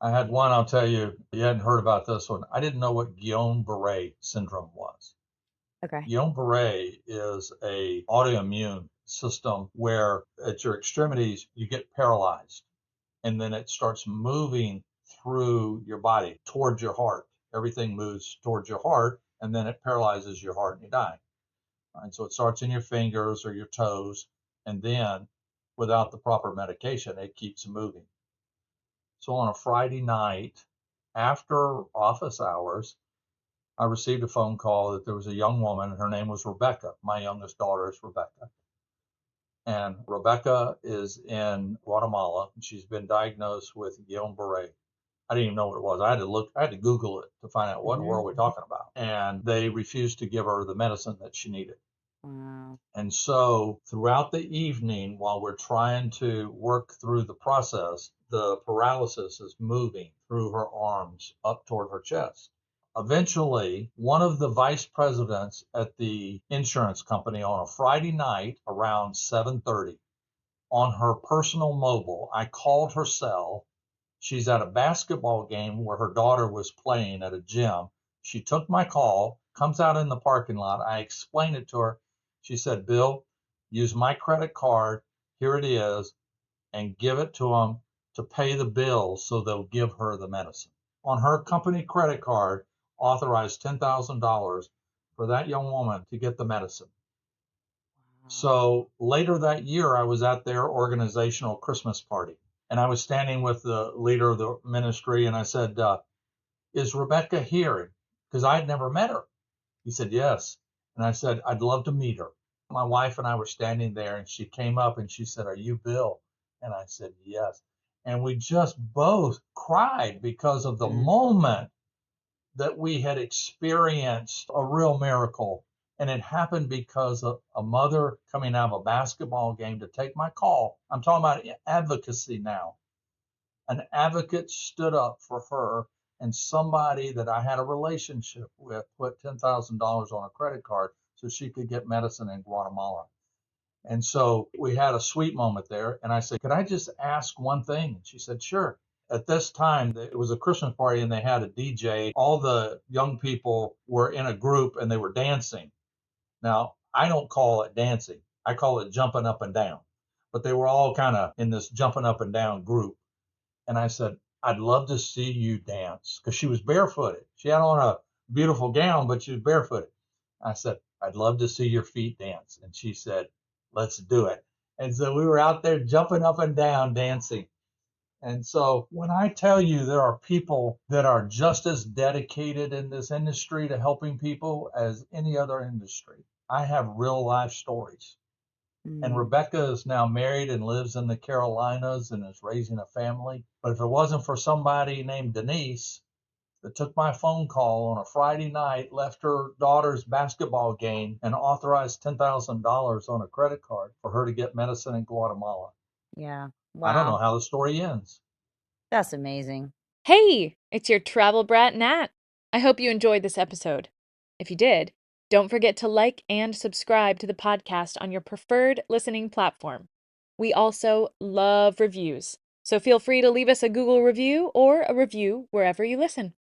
I had one, I'll tell you, you hadn't heard about this one. I didn't know what Guillain-Barré syndrome was. Okay. Guillain-Barré is a autoimmune system where at your extremities you get paralyzed and then it starts moving through your body towards your heart. Everything moves towards your heart and then it paralyzes your heart and you die. And so it starts in your fingers or your toes, and then without the proper medication, it keeps moving. So on a Friday night after office hours, I received a phone call that there was a young woman. Her name was Rebecca. My youngest daughter is Rebecca. And Rebecca is in Guatemala. She's been diagnosed with Guillain-Barré. I didn't even know what it was. I had to Google it to find out what in the world we're Hmm. talking about. And they refused to give her the medicine that she needed. Wow. And so throughout the evening, while we're trying to work through the process, the paralysis is moving through her arms up toward her chest. Eventually, one of the vice presidents at the insurance company on a Friday night around 7:30 on her personal mobile, I called her cell. She's at a basketball game where her daughter was playing at a gym. She took my call, comes out in the parking lot. I explained it to her. She said, Bill, use my credit card. Here it is, and give it to them to pay the bill so they'll give her the medicine. On her company credit card, authorized $10,000 for that young woman to get the medicine. Wow. So later that year, I was at their organizational Christmas party, and I was standing with the leader of the ministry, and I said, "Is Rebecca here?" Because I had never met her. He said, "Yes," and I said, "I'd love to meet her." My wife and I were standing there, and she came up and she said, "Are you Bill?" And I said, "Yes." And we just both cried because of the Mm. moment that we had experienced a real miracle. And it happened because of a mother coming out of a basketball game to take my call. I'm talking about advocacy now. An advocate stood up for her, and somebody that I had a relationship with put $10,000 on a credit card so she could get medicine in Guatemala. And so we had a sweet moment there. And I said, "Could I just ask one thing?" And she said, "Sure." At this time, it was a Christmas party and they had a DJ. All the young people were in a group and they were dancing. Now, I don't call it dancing, I call it jumping up and down. But they were all kind of in this jumping up and down group. And I said, "I'd love to see you dance," because she was barefooted. She had on a beautiful gown, but she was barefooted. I said, "I'd love to see your feet dance." And she said, "Let's do it." And so we were out there jumping up and down, dancing. And so when I tell you there are people that are just as dedicated in this industry to helping people as any other industry, I have real life stories. And Mm. Rebecca is now married and lives in the Carolinas and is raising a family. But if it wasn't for somebody named Denise that took my phone call on a Friday night, left her daughter's basketball game, and authorized $10,000 on a credit card for her to get medicine in Guatemala, Yeah. I don't know Wow. how the story ends. That's amazing. Hey, it's your travel brat Nat. I hope you enjoyed this episode. If you did, don't forget to like and subscribe to the podcast on your preferred listening platform. We also love reviews, so feel free to leave us a Google review or a review wherever you listen.